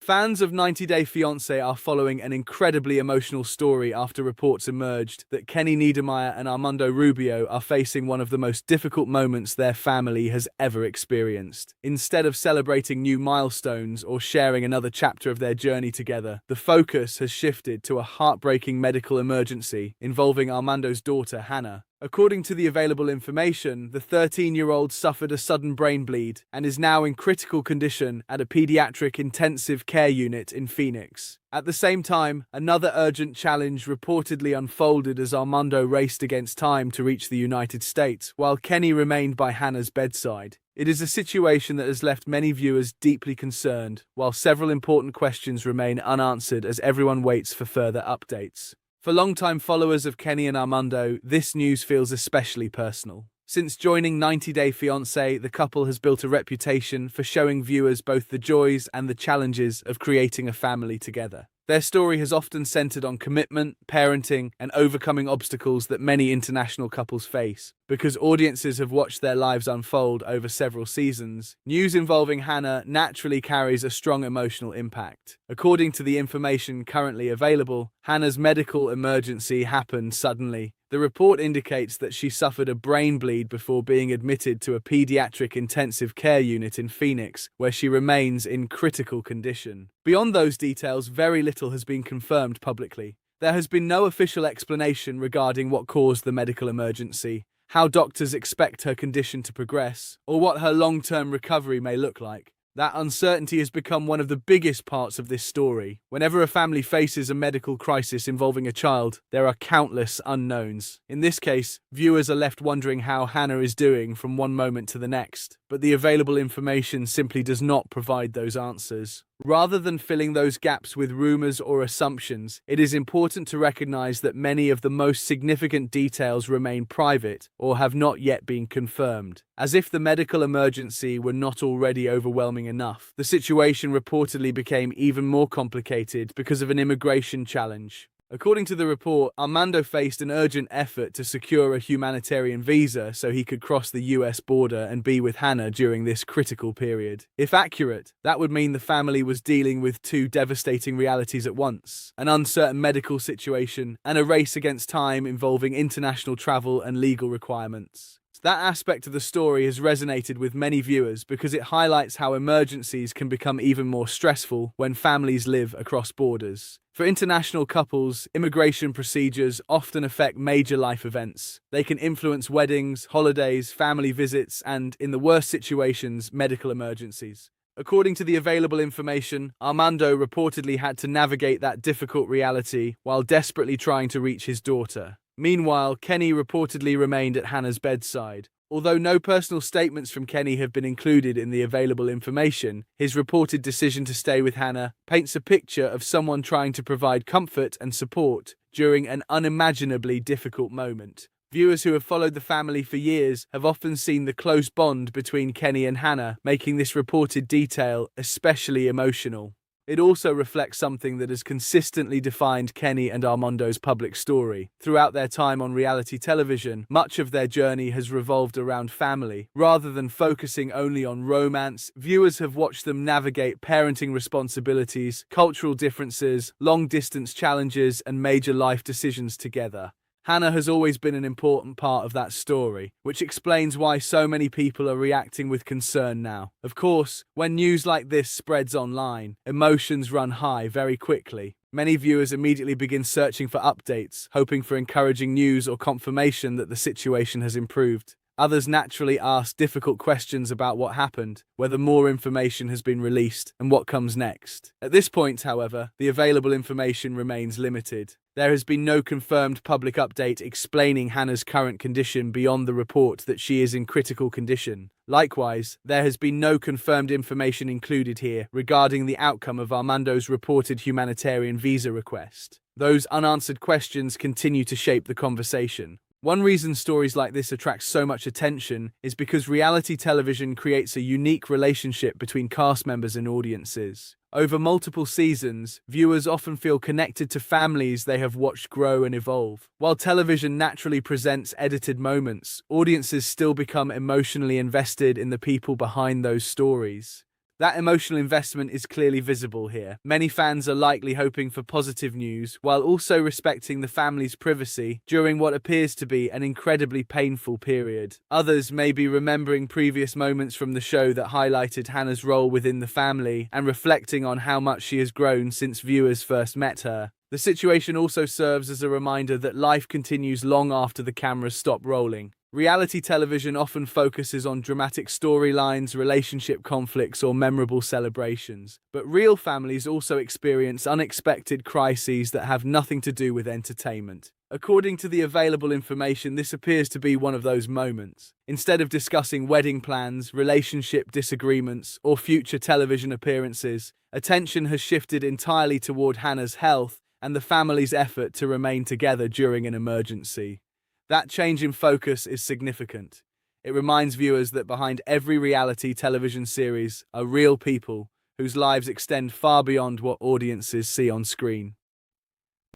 Fans of 90 Day Fiancé are following an incredibly emotional story after reports emerged that Kenny Niedermeier and Armando Rubio are facing one of the most difficult moments their family has ever experienced. Instead of celebrating new milestones or sharing another chapter of their journey together, the focus has shifted to a heartbreaking medical emergency involving Armando's daughter, Hannah. According to the available information, the 13-year-old suffered a sudden brain bleed and is now in critical condition at a pediatric intensive care unit in Phoenix. At the same time, another urgent challenge reportedly unfolded as Armando raced against time to reach the United States, while Kenny remained by Hannah's bedside. It is a situation that has left many viewers deeply concerned, while several important questions remain unanswered as everyone waits for further updates. For longtime followers of Kenny and Armando, this news feels especially personal. Since joining 90 Day Fiancé, the couple has built a reputation for showing viewers both the joys and the challenges of creating a family together. Their story has often centered on commitment, parenting, and overcoming obstacles that many international couples face. Because audiences have watched their lives unfold over several seasons, news involving Hannah naturally carries a strong emotional impact. According to the information currently available, Hannah's medical emergency happened suddenly. The report indicates that she suffered a brain bleed before being admitted to a pediatric intensive care unit in Phoenix, where she remains in critical condition. Beyond those details, very little has been confirmed publicly. There has been no official explanation regarding what caused the medical emergency, how doctors expect her condition to progress, or what her long-term recovery may look like. That uncertainty has become one of the biggest parts of this story. Whenever a family faces a medical crisis involving a child, there are countless unknowns. In this case, viewers are left wondering how Hannah is doing from one moment to the next, but the available information simply does not provide those answers. Rather than filling those gaps with rumors or assumptions, it is important to recognize that many of the most significant details remain private or have not yet been confirmed. As if the medical emergency were not already overwhelming enough, the situation reportedly became even more complicated because of an immigration challenge. According to the report, Armando faced an urgent effort to secure a humanitarian visa so he could cross the US border and be with Hannah during this critical period. If accurate, that would mean the family was dealing with two devastating realities at once: an uncertain medical situation and a race against time involving international travel and legal requirements. That aspect of the story has resonated with many viewers because it highlights how emergencies can become even more stressful when families live across borders. For international couples, immigration procedures often affect major life events. They can influence weddings, holidays, family visits, and, in the worst situations, medical emergencies. According to the available information, Armando reportedly had to navigate that difficult reality while desperately trying to reach his daughter. Meanwhile, Kenny reportedly remained at Hannah's bedside. Although no personal statements from Kenny have been included in the available information, his reported decision to stay with Hannah paints a picture of someone trying to provide comfort and support during an unimaginably difficult moment. Viewers who have followed the family for years have often seen the close bond between Kenny and Hannah, making this reported detail especially emotional. It also reflects something that has consistently defined Kenny and Armando's public story. Throughout their time on reality television, much of their journey has revolved around family. Rather than focusing only on romance, viewers have watched them navigate parenting responsibilities, cultural differences, long-distance challenges, and major life decisions together. Hannah has always been an important part of that story, which explains why so many people are reacting with concern now. Of course, when news like this spreads online, emotions run high very quickly. Many viewers immediately begin searching for updates, hoping for encouraging news or confirmation that the situation has improved. Others naturally ask difficult questions about what happened, whether more information has been released, and what comes next. At this point, however, the available information remains limited. There has been no confirmed public update explaining Hannah's current condition beyond the report that she is in critical condition. Likewise, there has been no confirmed information included here regarding the outcome of Armando's reported humanitarian visa request. Those unanswered questions continue to shape the conversation. One reason stories like this attract so much attention is because reality television creates a unique relationship between cast members and audiences. Over multiple seasons, viewers often feel connected to families they have watched grow and evolve. While television naturally presents edited moments, audiences still become emotionally invested in the people behind those stories. That emotional investment is clearly visible here. Many fans are likely hoping for positive news, while also respecting the family's privacy during what appears to be an incredibly painful period. Others may be remembering previous moments from the show that highlighted Hannah's role within the family and reflecting on how much she has grown since viewers first met her. The situation also serves as a reminder that life continues long after the cameras stop rolling. Reality television often focuses on dramatic storylines, relationship conflicts, or memorable celebrations. But real families also experience unexpected crises that have nothing to do with entertainment. According to the available information, this appears to be one of those moments. Instead of discussing wedding plans, relationship disagreements, or future television appearances, attention has shifted entirely toward Hannah's health and the family's effort to remain together during an emergency. That change in focus is significant. It reminds viewers that behind every reality television series are real people whose lives extend far beyond what audiences see on screen.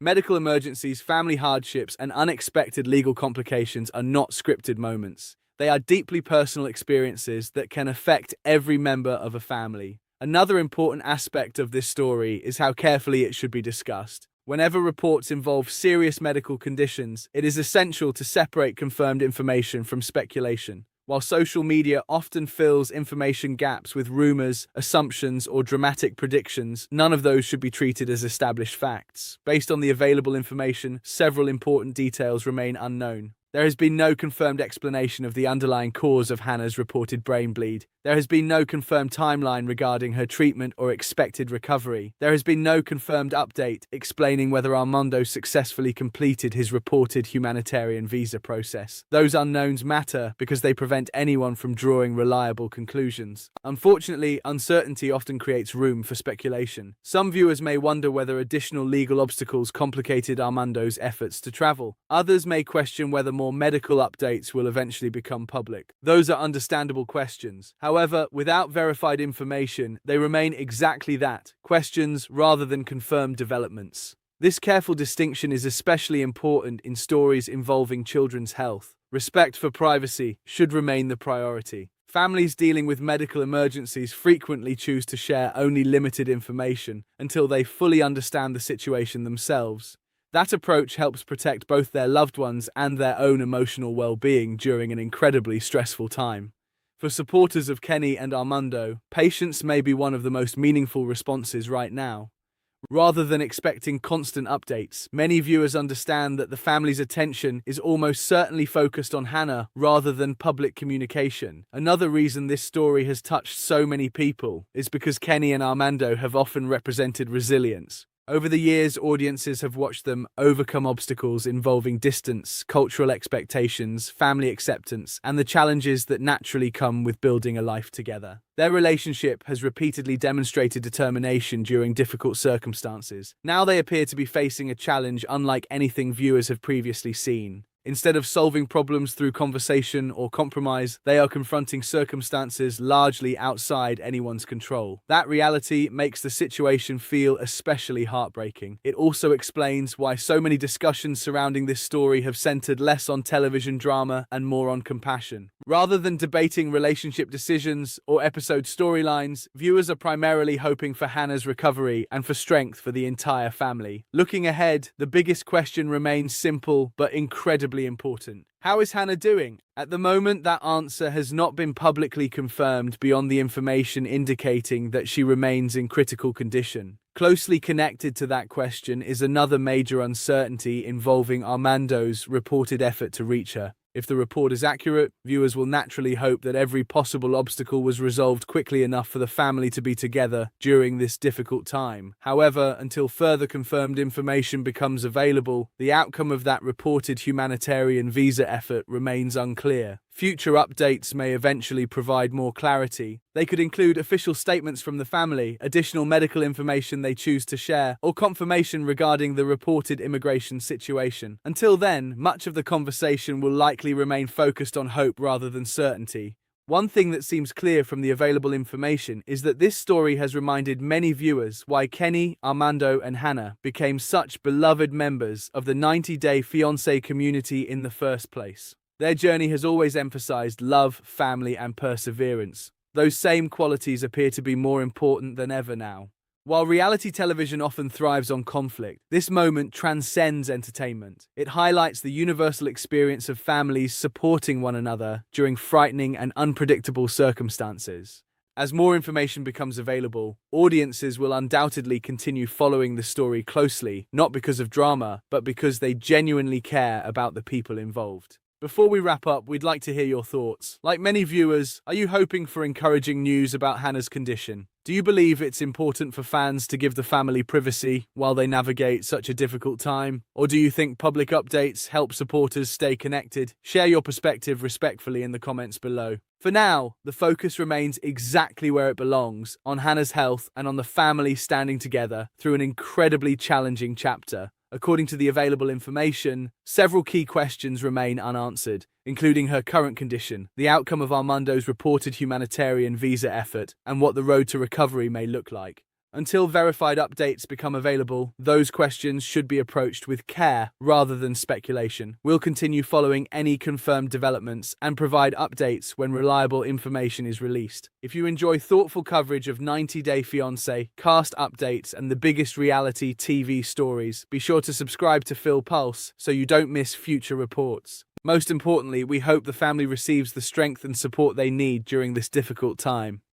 Medical emergencies, family hardships, and unexpected legal complications are not scripted moments. They are deeply personal experiences that can affect every member of a family. Another important aspect of this story is how carefully it should be discussed. Whenever reports involve serious medical conditions, it is essential to separate confirmed information from speculation. While social media often fills information gaps with rumors, assumptions, or dramatic predictions, none of those should be treated as established facts. Based on the available information, several important details remain unknown. There has been no confirmed explanation of the underlying cause of Hannah's reported brain bleed. There has been no confirmed timeline regarding her treatment or expected recovery. There has been no confirmed update explaining whether Armando successfully completed his reported humanitarian visa process. Those unknowns matter because they prevent anyone from drawing reliable conclusions. Unfortunately, uncertainty often creates room for speculation. Some viewers may wonder whether additional legal obstacles complicated Armando's efforts to travel. Others may question whether more medical updates will eventually become public. Those are understandable questions. However, without verified information, they remain exactly that, questions rather than confirmed developments. This careful distinction is especially important in stories involving children's health. Respect for privacy should remain the priority. Families dealing with medical emergencies frequently choose to share only limited information until they fully understand the situation themselves. That approach helps protect both their loved ones and their own emotional well-being during an incredibly stressful time. For supporters of Kenny and Armando, patience may be one of the most meaningful responses right now. Rather than expecting constant updates, many viewers understand that the family's attention is almost certainly focused on Hannah rather than public communication. Another reason this story has touched so many people is because Kenny and Armando have often represented resilience. Over the years, audiences have watched them overcome obstacles involving distance, cultural expectations, family acceptance, and the challenges that naturally come with building a life together. Their relationship has repeatedly demonstrated determination during difficult circumstances. Now they appear to be facing a challenge unlike anything viewers have previously seen. Instead of solving problems through conversation or compromise, they are confronting circumstances largely outside anyone's control. That reality makes the situation feel especially heartbreaking. It also explains why so many discussions surrounding this story have centered less on television drama and more on compassion. Rather than debating relationship decisions or episode storylines, viewers are primarily hoping for Hannah's recovery and for strength for the entire family. Looking ahead, the biggest question remains simple but incredibly important. How is Hannah doing? At the moment, that answer has not been publicly confirmed beyond the information indicating that she remains in critical condition. Closely connected to that question is another major uncertainty involving Armando's reported effort to reach her. If the report is accurate, viewers will naturally hope that every possible obstacle was resolved quickly enough for the family to be together during this difficult time. However, until further confirmed information becomes available, the outcome of that reported humanitarian visa effort remains unclear. Future updates may eventually provide more clarity. They could include official statements from the family, additional medical information they choose to share, or confirmation regarding the reported immigration situation. Until then, much of the conversation will likely remain focused on hope rather than certainty. One thing that seems clear from the available information is that this story has reminded many viewers why Kenny, Armando, and Hannah became such beloved members of the 90-day Fiancé community in the first place. Their journey has always emphasized love, family, and perseverance. those same qualities appear to be more important than ever now. While reality television often thrives on conflict, this moment transcends entertainment. It highlights the universal experience of families supporting one another during frightening and unpredictable circumstances. As more information becomes available, audiences will undoubtedly continue following the story closely, not because of drama, but because they genuinely care about the people involved. Before we wrap up, we'd like to hear your thoughts. Like many viewers, are you hoping for encouraging news about Hannah's condition? Do you believe it's important for fans to give the family privacy while they navigate such a difficult time? Or do you think public updates help supporters stay connected? Share your perspective respectfully in the comments below. For now, the focus remains exactly where it belongs, on Hannah's health and on the family standing together through an incredibly challenging chapter. According to the available information, several key questions remain unanswered, including her current condition, the outcome of Armando's reported humanitarian visa effort, and what the road to recovery may look like. Until verified updates become available, those questions should be approached with care rather than speculation. We'll continue following any confirmed developments and provide updates when reliable information is released. If you enjoy thoughtful coverage of 90 Day Fiancé, cast updates, and the biggest reality TV stories, be sure to subscribe to Phil Pulse so you don't miss future reports. Most importantly, we hope the family receives the strength and support they need during this difficult time.